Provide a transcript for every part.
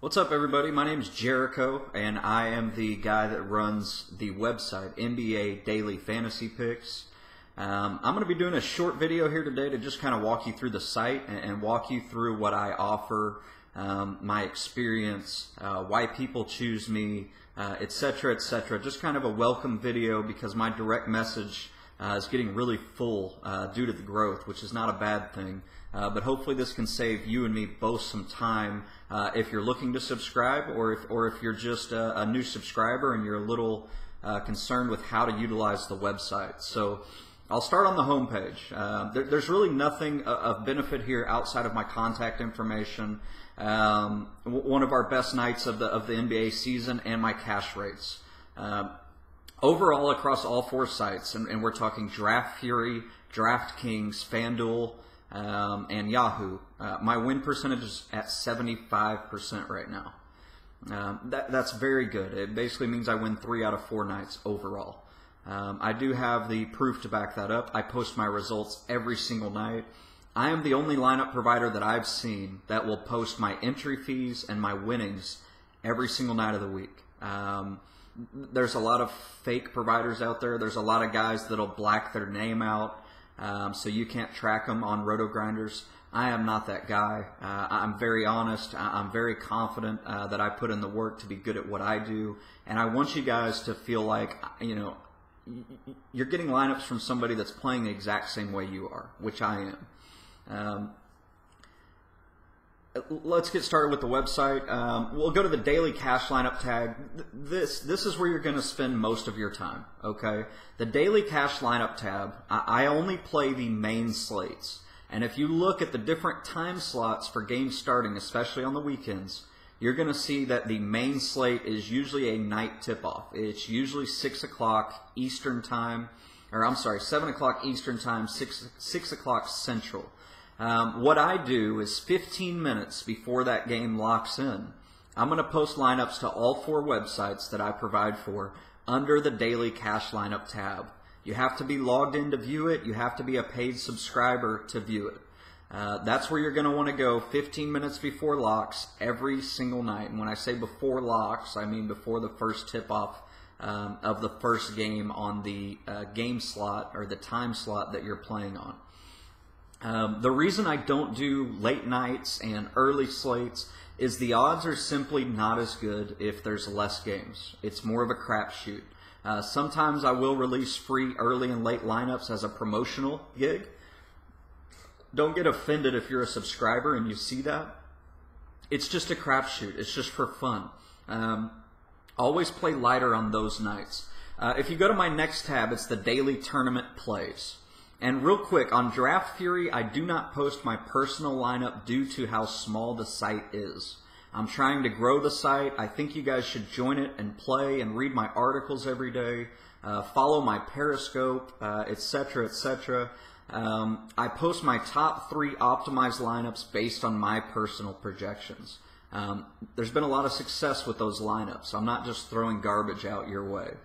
What's up, everybody? My name is Jericho, and I am the guy that runs the website NBA Daily Fantasy Picks. I'm going to be doing a short video here today to just kind of walk you through the site and walk you through what I offer, my experience, why people choose me, etc., etc. Just kind of a welcome video because my direct message is getting really full due to the growth, which is not a bad thing. But hopefully this can save you and me both some time if you're looking to subscribe, or if you're just a new subscriber and you're a little concerned with how to utilize the website. So I'll start on the home page. There's really nothing of benefit here outside of my contact information, one of our best nights of the NBA season, and my cash rates. Overall, across all four sites, and we're talking Draft Fury, DraftKings, FanDuel, and Yahoo, my win percentage is at 75% right now. That's very good. It basically means I win 3 out of 4 nights overall. I do have the proof to back that up. I post my results every single night. I am the only lineup provider that I've seen that will post my entry fees and my winnings every single night of the week. There's a lot of fake providers out there. There's a lot of guys that'll black their name out so you can't track them on RotoGrinders. I am not that guy. I'm very honest. I'm very confident that I put in the work to be good at what I do, and I want you guys to feel like, you know, you're getting lineups from somebody that's playing the exact same way you are, which I am. Let's get started with the website. We'll go to the daily cash lineup tab. This is where you're going to spend most of your time, okay? The daily cash lineup tab, I only play the main slates. And if you look at the different time slots for games starting, especially on the weekends, you're going to see that the main slate is usually a night tip-off. It's usually 6 o'clock Eastern time, or I'm sorry, 7 o'clock Eastern time, 6 o'clock Central. What I do is 15 minutes before that game locks in, I'm going to post lineups to all 4 websites that I provide for under the daily cash lineup tab. You have to be logged in to view it. You have to be a paid subscriber to view it. That's where you're going to want to go 15 minutes before locks every single night. And when I say before locks, I mean before the first tip-off of the first game on the game slot or the time slot that you're playing on. The reason I don't do late nights and early slates is the odds are simply not as good if there's less games. It's more of a crapshoot. Sometimes I will release free early and late lineups as a promotional gig. Don't get offended if you're a subscriber and you see that. It's just a crapshoot. It's just for fun. Always play lighter on those nights. If you go to my next tab, it's the daily tournament plays. And real quick, on Draft Fury, I do not post my personal lineup due to how small the site is. I'm trying to grow the site. I think you guys should join it and play and read my articles every day, follow my Periscope, etc., etc. I post my top 3 optimized lineups based on my personal projections. There's been a lot of success with those lineups. I'm not just throwing garbage out your way.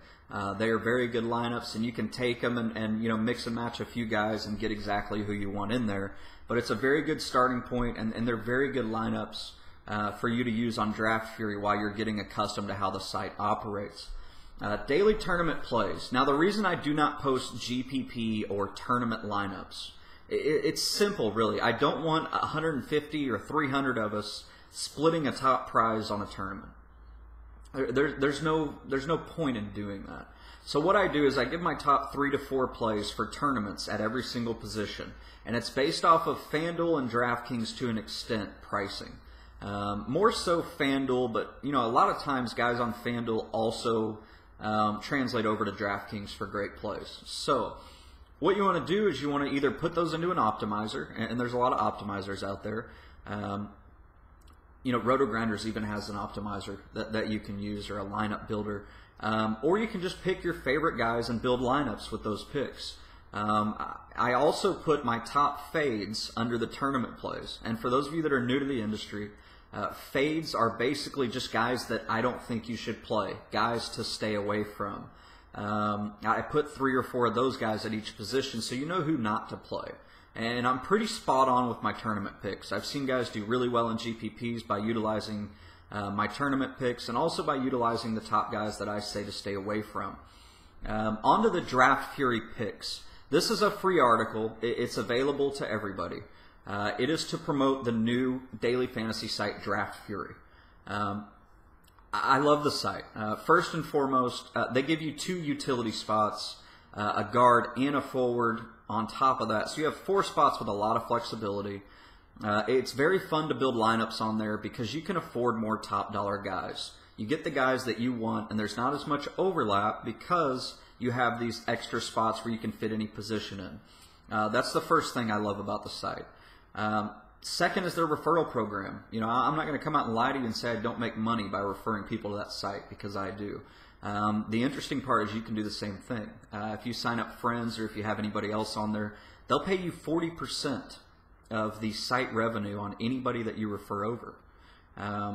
They are very good lineups, and you can take them and you know, mix and match a few guys and get exactly who you want in there. But it's a very good starting point, and they're very good lineups for you to use on Draft Fury while you're getting accustomed to how the site operates. Daily tournament plays. Now, the reason I do not post GPP or tournament lineups, it's simple, really. I don't want 150 or 300 of us splitting a top prize on a tournament. There's no point in doing that. So what I do is I give my top 3 to 4 plays for tournaments at every single position, and it's based off of FanDuel and DraftKings to an extent pricing. More so FanDuel, but you know, a lot of times guys on FanDuel also translate over to DraftKings for great plays. So what you want to do is you want to either put those into an optimizer, and there's a lot of optimizers out there. You know, RotoGrinders even has an optimizer that you can use, or a lineup builder. Or you can just pick your favorite guys and build lineups with those picks. I also put my top fades under the tournament plays. And for those of you that are new to the industry, fades are basically just guys that I don't think you should play, guys to stay away from. I put 3 or 4 of those guys at each position so you know who not to play. And I'm pretty spot on with my tournament picks. I've seen guys do really well in GPPs by utilizing my tournament picks, and also by utilizing the top guys that I say to stay away from. Onto the Draft Fury picks. This is a free article. It's available to everybody. It is to promote the new daily fantasy site, Draft Fury. I love the site. First and foremost, they give you 2 utility spots, a guard and a forward on top of that. So you have 4 spots with a lot of flexibility. It's very fun to build lineups on there because you can afford more top dollar guys. You get the guys that you want, and there's not as much overlap because you have these extra spots where you can fit any position in. That's the first thing I love about the site. Second is their referral program. You know, I'm not going to come out and lie to you and say I don't make money by referring people to that site, because I do. The interesting part is you can do the same thing. If you sign up friends or if you have anybody else on there, they'll pay you 40% of the site revenue on anybody that you refer over.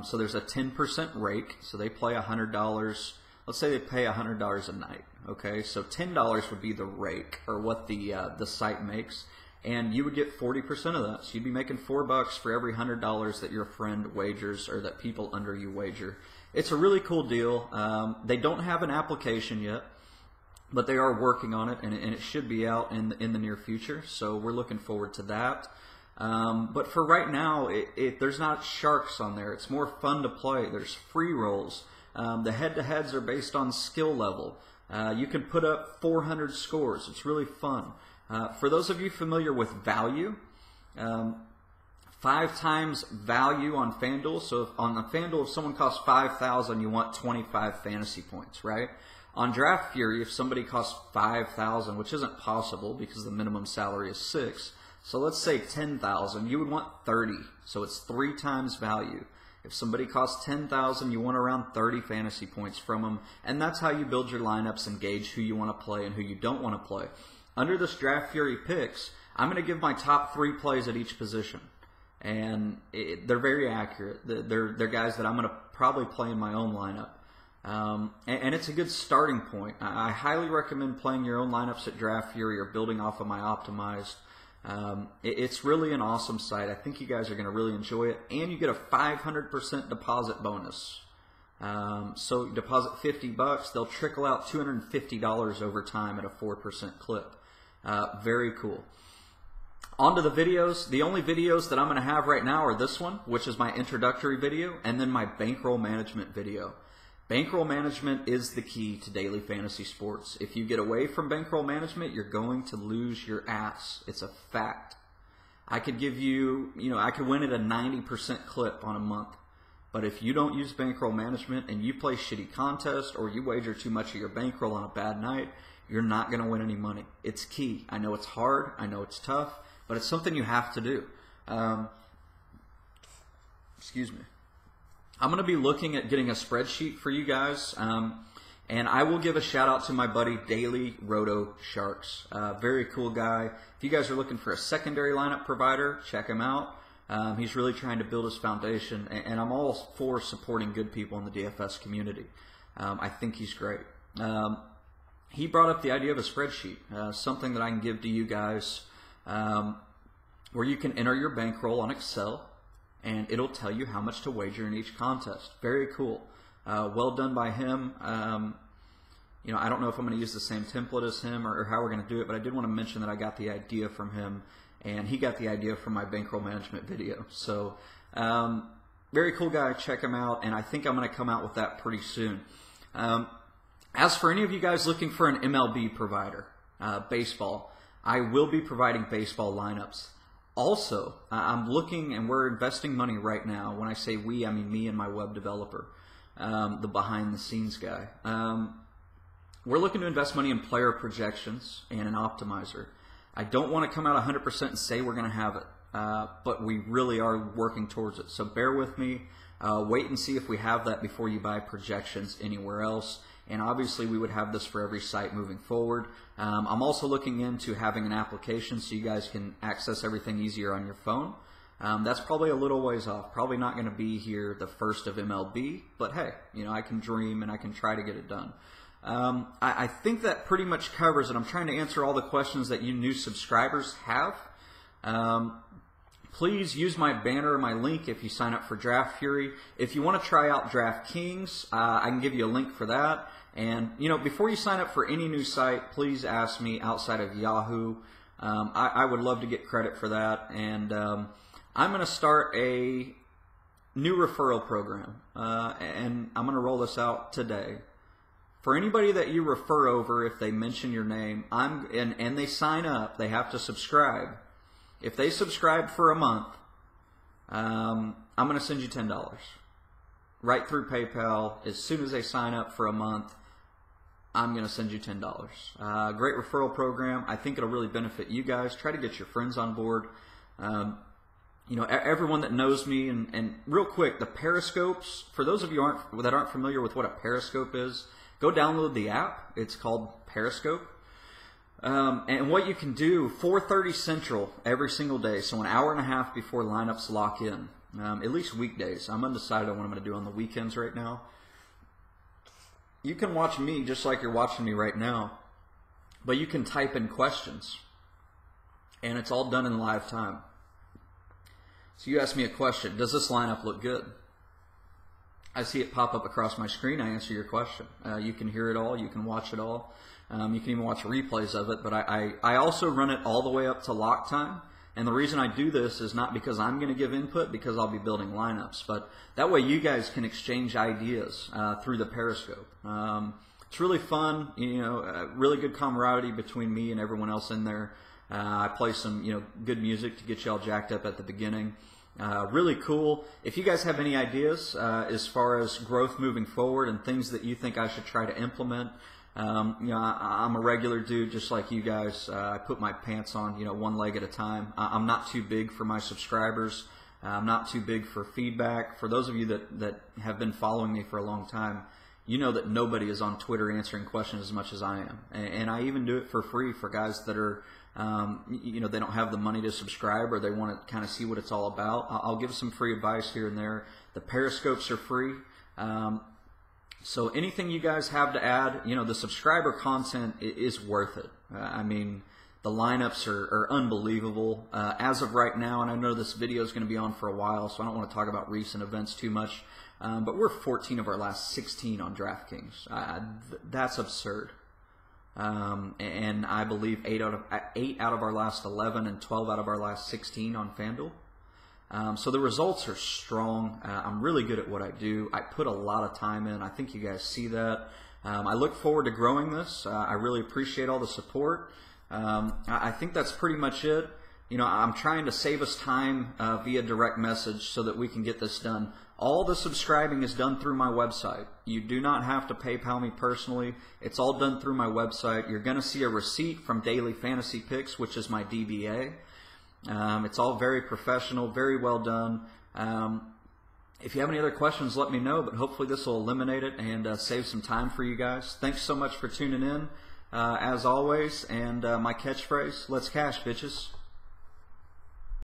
So there's a 10% rake, so they play $100. Let's say they pay $100 a night. Okay, so $10 would be the rake, or what the site makes, and you would get 40% of that. So you'd be making $4 for every $100 that your friend wagers, or that people under you wager. It's a really cool deal. They don't have an application yet, but they are working on it, and it should be out in the near future. So we're looking forward to that. But for right now, there's not sharks on there. It's more fun to play. There's free rolls. The head-to-heads are based on skill level. You can put up 400 scores. It's really fun. For those of you familiar with value, 5 times value on FanDuel. So on the FanDuel, if someone costs $5,000, you want 25 fantasy points, right? On Draft Fury, if somebody costs $5,000, which isn't possible because the minimum salary is $6,000, so let's say $10,000, you would want 30. So it's 3 times value. If somebody costs $10,000, you want around 30 fantasy points from them, and that's how you build your lineups and gauge who you want to play and who you don't want to play. Under this Draft Fury picks, I'm going to give my top 3 plays at each position, and they're very accurate. They're guys that I'm going to probably play in my own lineup, and it's a good starting point. I highly recommend playing your own lineups at Draft Fury or building off of my optimized. It's really an awesome site. I think you guys are going to really enjoy it, and you get a 500% deposit bonus. So deposit $50, they'll trickle out $250 over time at a 4% clip. Very cool. On to the videos. The only videos that I'm going to have right now are this one, which is my introductory video, and then my bankroll management video. Bankroll management is the key to daily fantasy sports. If you get away from bankroll management, you're going to lose your ass. It's a fact. I could give you, I could win at a 90% clip on a month. But if you don't use bankroll management and you play shitty contests, or you wager too much of your bankroll on a bad night, you're not going to win any money. It's key. I know it's hard. I know it's tough, but it's something you have to do. Excuse me. I'm going to be looking at getting a spreadsheet for you guys, and I will give a shout out to my buddy Daily Roto Sharks. Very cool guy. If you guys are looking for a secondary lineup provider, check him out. He's really trying to build his foundation, and I'm all for supporting good people in the DFS community. I think he's great. He brought up the idea of a spreadsheet, something that I can give to you guys, where you can enter your bankroll on Excel, and it'll tell you how much to wager in each contest. Very cool. Well done by him. I don't know if I'm going to use the same template as him or how we're going to do it, but I did want to mention that I got the idea from him, and he got the idea from my bankroll management video. So, very cool guy. Check him out, and I think I'm going to come out with that pretty soon. As for any of you guys looking for an MLB provider, baseball, I will be providing baseball lineups. Also, I'm looking, and we're investing money right now. When I say we, I mean me and my web developer, the behind-the-scenes guy. We're looking to invest money in player projections and an optimizer. I don't want to come out 100% and say we're going to have it, but we really are working towards it. So bear with me. Wait and see if we have that before you buy projections anywhere else. And obviously we would have this for every site moving forward. I'm also looking into having an application so you guys can access everything easier on your phone. That's probably a little ways off. Probably not going to be here the first of MLB, but hey, I can dream and I can try to get it done. I think that pretty much covers it. I'm trying to answer all the questions that you new subscribers have. please use my banner or my link if you sign up for Draft Fury. If you want to try out DraftKings, I can give you a link for that. And, you know, before you sign up for any new site, please ask me outside of Yahoo. I would love to get credit for that. And I'm going to start a new referral program, and I'm going to roll this out today. For anybody that you refer over, if they mention your name, and they sign up, they have to subscribe. If they subscribe for a month, I'm going to send you $10 right through PayPal. As soon as they sign up for a month, I'm going to send you $10. Great referral program. I think it'll really benefit you guys. Try to get your friends on board. You know, everyone that knows me, and real quick, the Periscopes, for those of you that aren't familiar with what a Periscope is, go download the app. It's called Periscope. And what you can do, 4:30 Central every single day, so an hour and a half before lineups lock in, at least weekdays. I'm undecided on what I'm going to do on the weekends right now. You can watch me just like you're watching me right now, but you can type in questions, and it's all done in live time. So you ask me a question, does this lineup look good? I see it pop up across my screen, I answer your question. You can hear it all, you can watch it all, you can even watch replays of it, but I also run it all the way up to lock time. And the reason I do this is not because I'm going to give input, because I'll be building lineups, but that way you guys can exchange ideas through the Periscope. It's really fun, you know, really good camaraderie between me and everyone else in there. I play some, you know, good music to get you all jacked up at the beginning. Really cool. If you guys have any ideas as far as growth moving forward and things that you think I should try to implement, you know, I'm a regular dude just like you guys. I put my pants on, you know, one leg at a time. I'm not too big for my subscribers. I'm not too big for feedback. For those of you that have been following me for a long time, you know that nobody is on Twitter answering questions as much as I am. And I even do it for free for guys that are, you know, they don't have the money to subscribe, or they want to kind of see what it's all about. I'll give some free advice here and there. The Periscopes are free. So anything you guys have to add, you know, the subscriber content is worth it. I mean, the lineups are unbelievable. As of right now, and I know this video is going to be on for a while, so I don't want to talk about recent events too much, but we're 14 of our last 16 on DraftKings. That's absurd. And I believe 8 out of our last 11 and 12 out of our last 16 on FanDuel. So the results are strong. I'm really good at what I do. I put a lot of time in. I think you guys see that. I look forward to growing this. I really appreciate all the support. I think that's pretty much it. You know, I'm trying to save us time via direct message so that we can get this done. All the subscribing is done through my website. You do not have to PayPal me personally. It's all done through my website. You're going to see a receipt from Daily Fantasy Picks, which is my DBA. It's all very professional, very well done. If you have any other questions, let me know, but hopefully this will eliminate it and save some time for you guys. Thanks so much for tuning in, as always, and my catchphrase, let's cash, bitches.